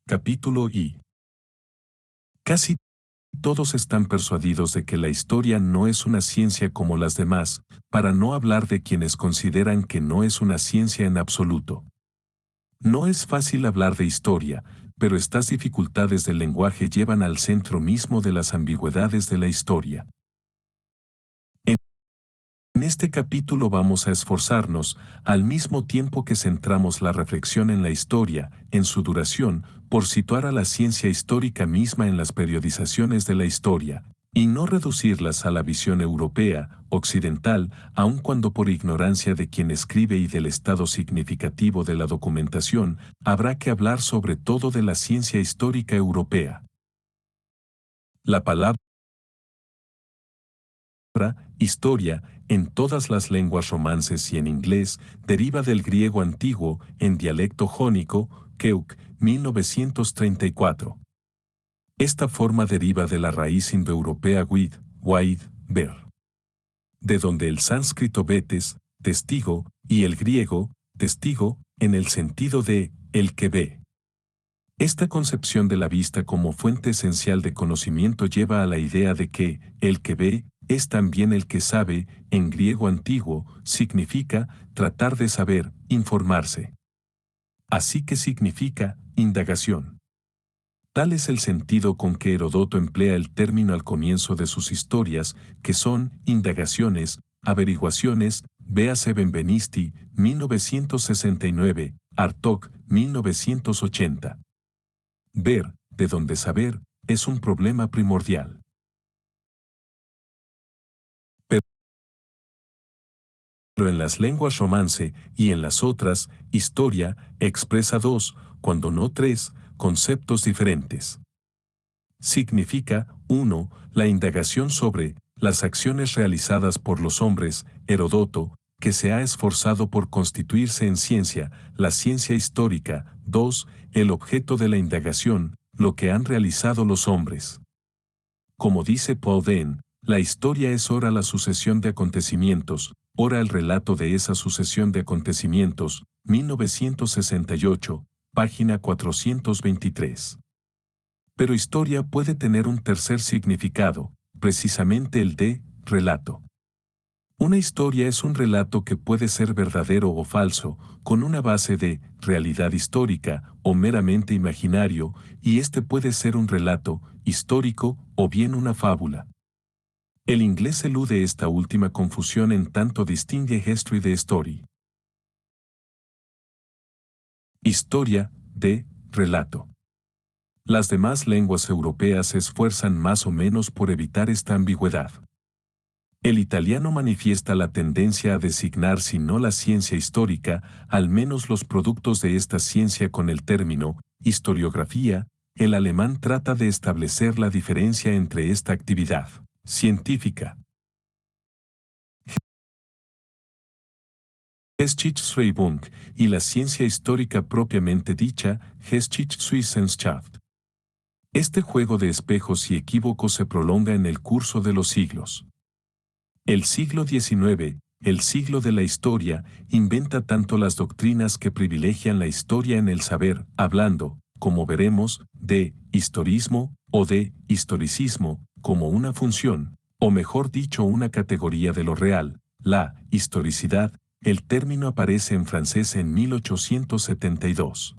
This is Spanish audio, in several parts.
Capítulo I. Casi todos están persuadidos de que la historia no es una ciencia como las demás, para no hablar de quienes consideran que no es una ciencia en absoluto. No es fácil hablar de historia, pero estas dificultades del lenguaje llevan al centro mismo de las ambigüedades de la historia. En este capítulo vamos a esforzarnos, al mismo tiempo que centramos la reflexión en la historia, en su duración, por situar a la ciencia histórica misma en las periodizaciones de la historia, y no reducirlas a la visión europea, occidental, aun cuando por ignorancia de quien escribe y del estado significativo de la documentación, habrá que hablar sobre todo de la ciencia histórica europea. La palabra historia, en todas las lenguas romances y en inglés, deriva del griego antiguo, en dialecto jónico, Keuk, 1934. Esta forma deriva de la raíz indoeuropea waid, ver, de donde el sánscrito betes, testigo, y el griego, testigo, en el sentido de el que ve. Esta concepción de la vista como fuente esencial de conocimiento lleva a la idea de que el que ve es también el que sabe, en griego antiguo, significa tratar de saber, informarse. Así que significa indagación. Tal es el sentido con que Heródoto emplea el término al comienzo de sus historias, que son indagaciones, averiguaciones, véase Benvenisti, 1969, Artaud, 1980. Ver, de donde saber, es un problema primordial. Pero en las lenguas romance y en las otras, historia expresa dos, cuando no tres, conceptos diferentes. Significa, 1, la indagación sobre las acciones realizadas por los hombres, Heródoto, que se ha esforzado por constituirse en ciencia, la ciencia histórica. 2, el objeto de la indagación, lo que han realizado los hombres. Como dice Paul Dehn, la historia es ora la sucesión de acontecimientos, ora el relato de esa sucesión de acontecimientos, 1968, página 423. Pero historia puede tener un tercer significado, precisamente el de relato. Una historia es un relato que puede ser verdadero o falso, con una base de realidad histórica o meramente imaginario, y este puede ser un relato histórico o bien una fábula. El inglés elude esta última confusión en tanto distingue history de story. Historia, de relato. Las demás lenguas europeas se esfuerzan más o menos por evitar esta ambigüedad. El italiano manifiesta la tendencia a designar si no la ciencia histórica, al menos los productos de esta ciencia con el término historiografía. El alemán trata de establecer la diferencia entre esta actividad científica, Geschichtsschreibung, y la ciencia histórica propiamente dicha, Geschichtswissenschaft. Este juego de espejos y equívocos se prolonga en el curso de los siglos. El siglo XIX, el siglo de la historia, inventa tanto las doctrinas que privilegian la historia en el saber, hablando, como veremos, de historismo o de historicismo, como una función, o mejor dicho una categoría de lo real, la historicidad. El término aparece en francés en 1872.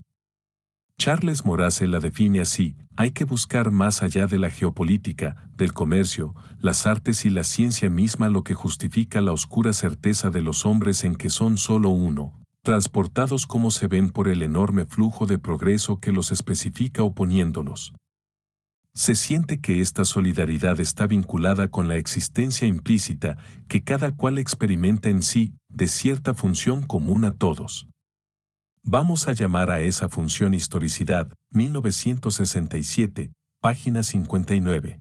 Charles Maurras la define así: hay que buscar más allá de la geopolítica, del comercio, las artes y la ciencia misma lo que justifica la oscura certeza de los hombres en que son solo uno, transportados como se ven por el enorme flujo de progreso que los especifica oponiéndolos. Se siente que esta solidaridad está vinculada con la existencia implícita que cada cual experimenta en sí, de cierta función común a todos. Vamos a llamar a esa función historicidad, 1967, página 59.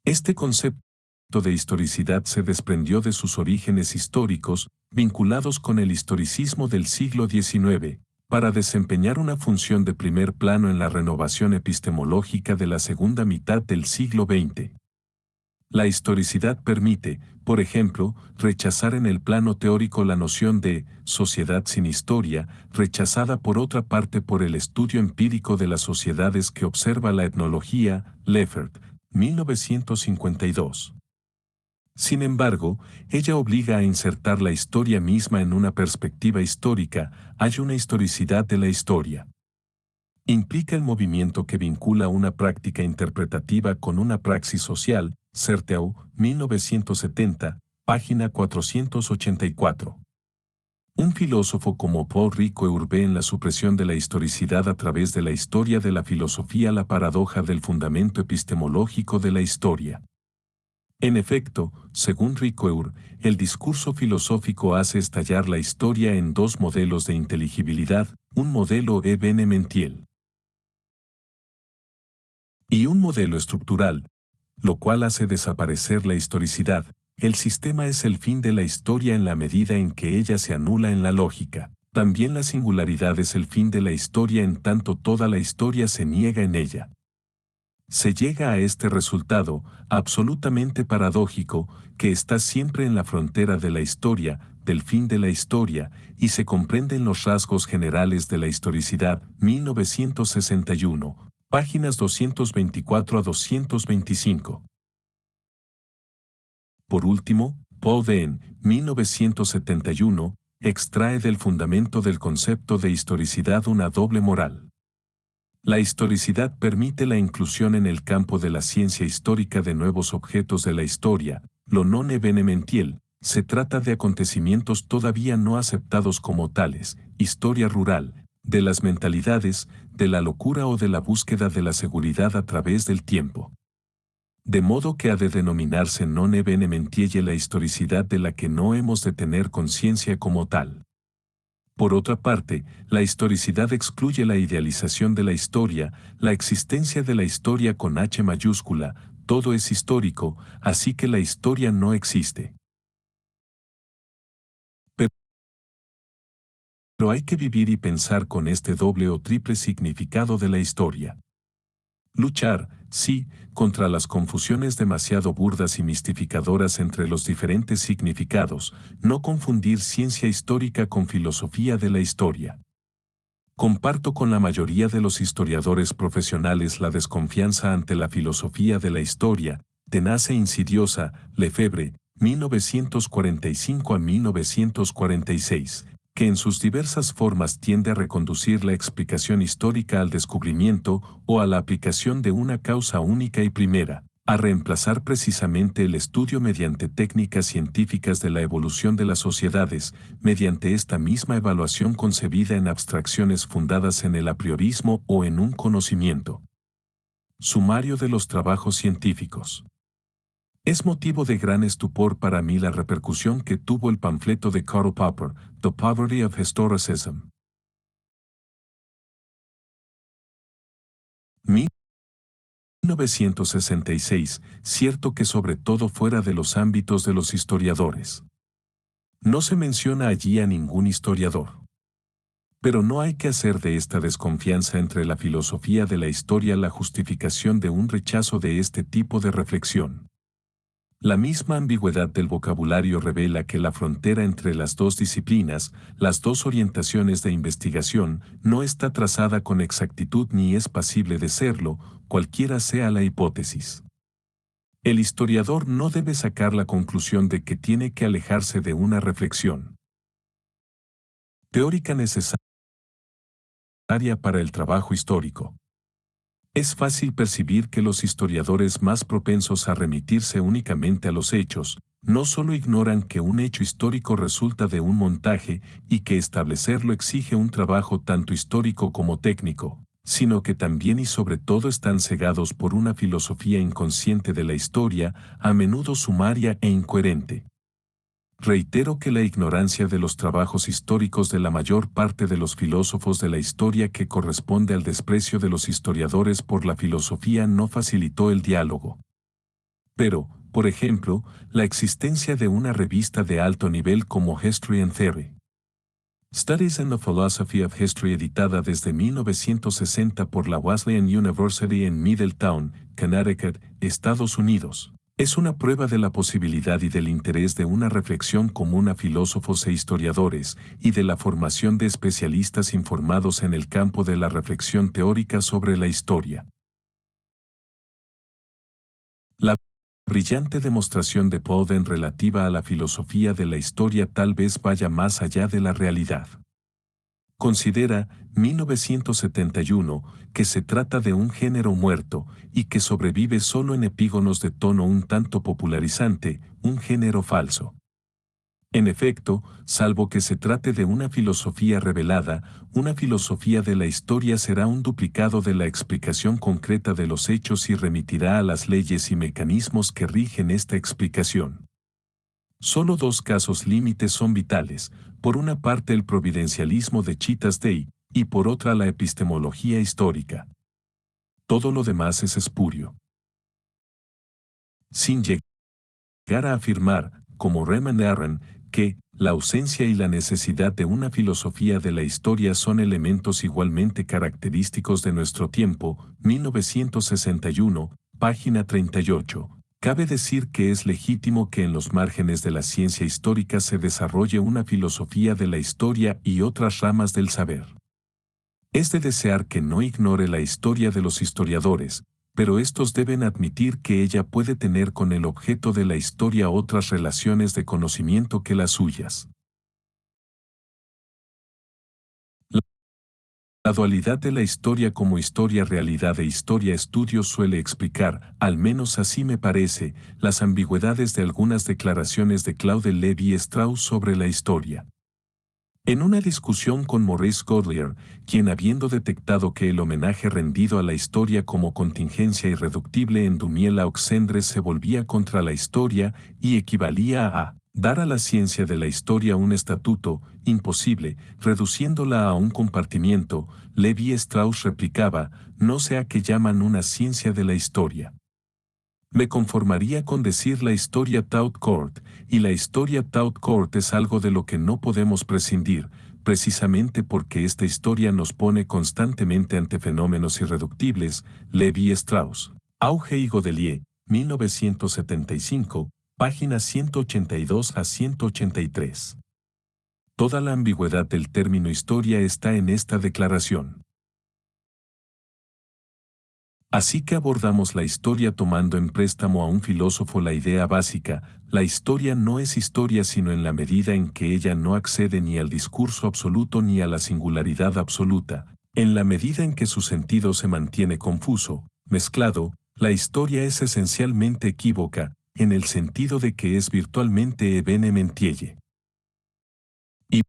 Este concepto de historicidad se desprendió de sus orígenes históricos, vinculados con el historicismo del siglo XIX, para desempeñar una función de primer plano en la renovación epistemológica de la segunda mitad del siglo XX. La historicidad permite, por ejemplo, rechazar en el plano teórico la noción de sociedad sin historia, rechazada por otra parte por el estudio empírico de las sociedades que observa la etnología, Leffert, 1952. Sin embargo, ella obliga a insertar la historia misma en una perspectiva histórica, hay una historicidad de la historia. Implica el movimiento que vincula una práctica interpretativa con una praxis social, Certeau, 1970, página 484. Un filósofo como Paul Ricoeur ve en la supresión de la historicidad a través de la historia de la filosofía la paradoja del fundamento epistemológico de la historia. En efecto, según Ricoeur, el discurso filosófico hace estallar la historia en dos modelos de inteligibilidad, un modelo evenementiel y un modelo estructural, lo cual hace desaparecer la historicidad. El sistema es el fin de la historia en la medida en que ella se anula en la lógica. También la singularidad es el fin de la historia en tanto toda la historia se niega en ella. Se llega a este resultado, absolutamente paradójico, que está siempre en la frontera de la historia, del fin de la historia, y se comprenden los rasgos generales de la historicidad, 1961, páginas 224 a 225. Por último, Paul Venn, 1971, extrae del fundamento del concepto de historicidad una doble moral. La historicidad permite la inclusión en el campo de la ciencia histórica de nuevos objetos de la historia, lo non evenementiel, se trata de acontecimientos todavía no aceptados como tales, historia rural, de las mentalidades, de la locura o de la búsqueda de la seguridad a través del tiempo. De modo que ha de denominarse non evenementielle la historicidad de la que no hemos de tener conciencia como tal. Por otra parte, la historicidad excluye la idealización de la historia, la existencia de la historia con H mayúscula, todo es histórico, así que la historia no existe. Pero hay que vivir y pensar con este doble o triple significado de la historia. Luchar, sí, contra las confusiones demasiado burdas y mistificadoras entre los diferentes significados, no confundir ciencia histórica con filosofía de la historia. Comparto con la mayoría de los historiadores profesionales la desconfianza ante la filosofía de la historia, tenaz e insidiosa, Lefebvre, 1945 a 1946, que en sus diversas formas tiende a reconducir la explicación histórica al descubrimiento o a la aplicación de una causa única y primera, a reemplazar precisamente el estudio mediante técnicas científicas de la evolución de las sociedades, mediante esta misma evaluación concebida en abstracciones fundadas en el apriorismo o en un conocimiento sumario de los trabajos científicos. Es motivo de gran estupor para mí la repercusión que tuvo el panfleto de Karl Popper, The Poverty of Historicism. 1966, cierto que sobre todo fuera de los ámbitos de los historiadores. No se menciona allí a ningún historiador. Pero no hay que hacer de esta desconfianza entre la filosofía de la historia la justificación de un rechazo de este tipo de reflexión. La misma ambigüedad del vocabulario revela que la frontera entre las dos disciplinas, las dos orientaciones de investigación, no está trazada con exactitud ni es pasible de serlo, cualquiera sea la hipótesis. El historiador no debe sacar la conclusión de que tiene que alejarse de una reflexión teórica necesaria para el trabajo histórico. Es fácil percibir que los historiadores más propensos a remitirse únicamente a los hechos, no solo ignoran que un hecho histórico resulta de un montaje y que establecerlo exige un trabajo tanto histórico como técnico, sino que también y sobre todo están cegados por una filosofía inconsciente de la historia, a menudo sumaria e incoherente. Reitero que la ignorancia de los trabajos históricos de la mayor parte de los filósofos de la historia que corresponde al desprecio de los historiadores por la filosofía no facilitó el diálogo. Pero, por ejemplo, la existencia de una revista de alto nivel como History and Theory. Studies in the Philosophy of History editada desde 1960 por la Wesleyan University en Middletown, Connecticut, Estados Unidos. Es una prueba de la posibilidad y del interés de una reflexión común a filósofos e historiadores, y de la formación de especialistas informados en el campo de la reflexión teórica sobre la historia. La brillante demostración de Bowden relativa a la filosofía de la historia tal vez vaya más allá de la realidad. Considera, 1971, que se trata de un género muerto y que sobrevive solo en epígonos de tono un tanto popularizante, un género falso. En efecto, salvo que se trate de una filosofía revelada, una filosofía de la historia será un duplicado de la explicación concreta de los hechos y remitirá a las leyes y mecanismos que rigen esta explicación. Solo dos casos límites son vitales, por una parte el providencialismo de Chitas Dei, y por otra la epistemología histórica. Todo lo demás es espurio. Sin llegar a afirmar, como Raymond Aron, que la ausencia y la necesidad de una filosofía de la historia son elementos igualmente característicos de nuestro tiempo, 1961, página 38. Cabe decir que es legítimo que en los márgenes de la ciencia histórica se desarrolle una filosofía de la historia y otras ramas del saber. Es de desear que no ignore la historia de los historiadores, pero estos deben admitir que ella puede tener con el objeto de la historia otras relaciones de conocimiento que las suyas. La dualidad de la historia como historia-realidad e historia-estudio suele explicar, al menos así me parece, las ambigüedades de algunas declaraciones de Claude Lévi-Strauss sobre la historia. En una discusión con Maurice Godelier, quien habiendo detectado que el homenaje rendido a la historia como contingencia irreductible en Dumiel-Auxendre se volvía contra la historia y equivalía a dar a la ciencia de la historia un estatuto imposible, reduciéndola a un compartimiento, Lévi-Strauss replicaba, no sé a qué llaman una ciencia de la historia. Me conformaría con decir la historia tout court, y la historia tout court es algo de lo que no podemos prescindir, precisamente porque esta historia nos pone constantemente ante fenómenos irreductibles. Lévi-Strauss, Auge y Godelier, 1975, páginas 182 a 183. Toda la ambigüedad del término historia está en esta declaración. Así que abordamos la historia tomando en préstamo a un filósofo la idea básica, la historia no es historia sino en la medida en que ella no accede ni al discurso absoluto ni a la singularidad absoluta, en la medida en que su sentido se mantiene confuso, mezclado, la historia es esencialmente equívoca, en el sentido de que es virtualmente evenementielle y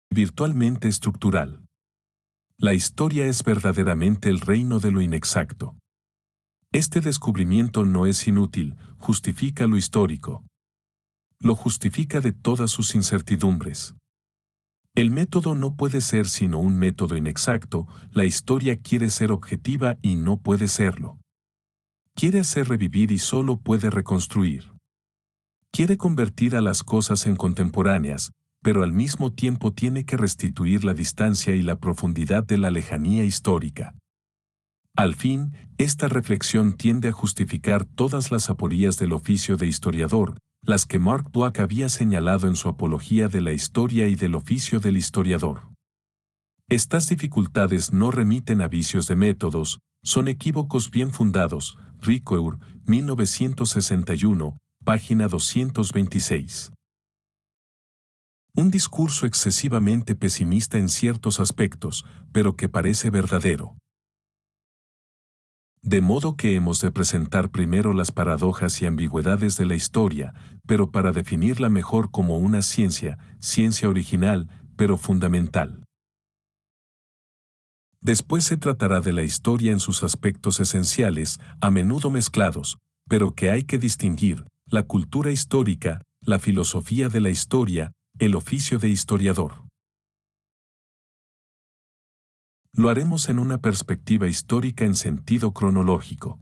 virtualmente estructural. La historia es verdaderamente el reino de lo inexacto. Este descubrimiento no es inútil, justifica lo histórico. Lo justifica de todas sus incertidumbres. El método no puede ser sino un método inexacto, la historia quiere ser objetiva y no puede serlo. Quiere hacer revivir y solo puede reconstruir. Quiere convertir a las cosas en contemporáneas, pero al mismo tiempo tiene que restituir la distancia y la profundidad de la lejanía histórica. Al fin, esta reflexión tiende a justificar todas las aporías del oficio de historiador, las que Mark Bloch había señalado en su Apología de la Historia y del oficio del historiador. Estas dificultades no remiten a vicios de métodos, son equívocos bien fundados. Ricoeur, 1961, página 226. Un discurso excesivamente pesimista en ciertos aspectos, pero que parece verdadero. De modo que hemos de presentar primero las paradojas y ambigüedades de la historia, pero para definirla mejor como una ciencia, ciencia original, pero fundamental. Después se tratará de la historia en sus aspectos esenciales, a menudo mezclados, pero que hay que distinguir, la cultura histórica, la filosofía de la historia, el oficio de historiador. Lo haremos en una perspectiva histórica en sentido cronológico.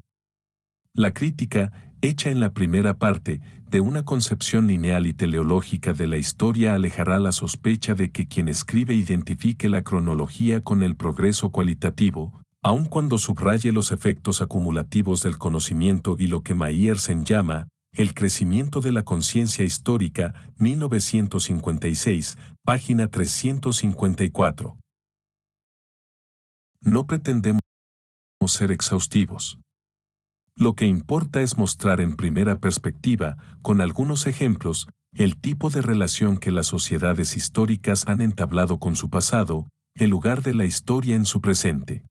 La crítica, hecha en la primera parte, de una concepción lineal y teleológica de la historia alejará la sospecha de que quien escribe identifique la cronología con el progreso cualitativo, Aun cuando subraye los efectos acumulativos del conocimiento y lo que Meyerson llama el crecimiento de la conciencia histórica, 1956, página 354. No pretendemos ser exhaustivos. Lo que importa es mostrar en primera perspectiva, con algunos ejemplos, el tipo de relación que las sociedades históricas han entablado con su pasado, el lugar de la historia en su presente.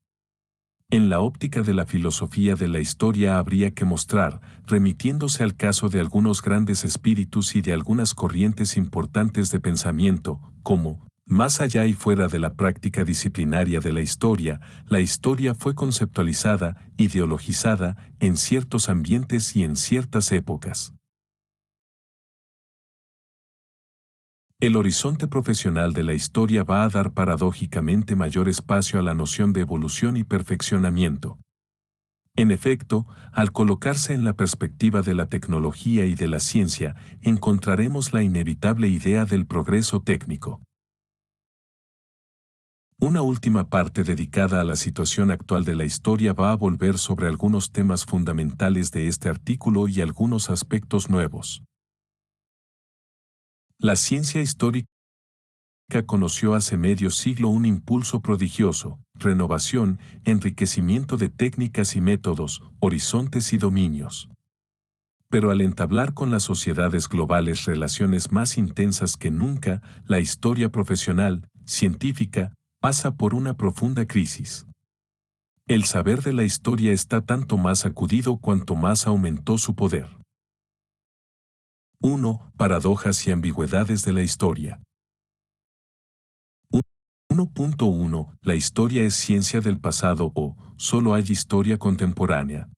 En la óptica de la filosofía de la historia habría que mostrar, remitiéndose al caso de algunos grandes espíritus y de algunas corrientes importantes de pensamiento, como, más allá y fuera de la práctica disciplinaria de la historia fue conceptualizada, ideologizada, en ciertos ambientes y en ciertas épocas. El horizonte profesional de la historia va a dar paradójicamente mayor espacio a la noción de evolución y perfeccionamiento. En efecto, al colocarse en la perspectiva de la tecnología y de la ciencia, encontraremos la inevitable idea del progreso técnico. Una última parte dedicada a la situación actual de la historia va a volver sobre algunos temas fundamentales de este artículo y algunos aspectos nuevos. La ciencia histórica conoció hace medio siglo un impulso prodigioso, renovación, enriquecimiento de técnicas y métodos, horizontes y dominios. Pero al entablar con las sociedades globales relaciones más intensas que nunca, la historia profesional, científica, pasa por una profunda crisis. El saber de la historia está tanto más sacudido cuanto más aumentó su poder. 1. Paradojas y ambigüedades de la historia. 1.1. La historia es ciencia del pasado o solo hay historia contemporánea.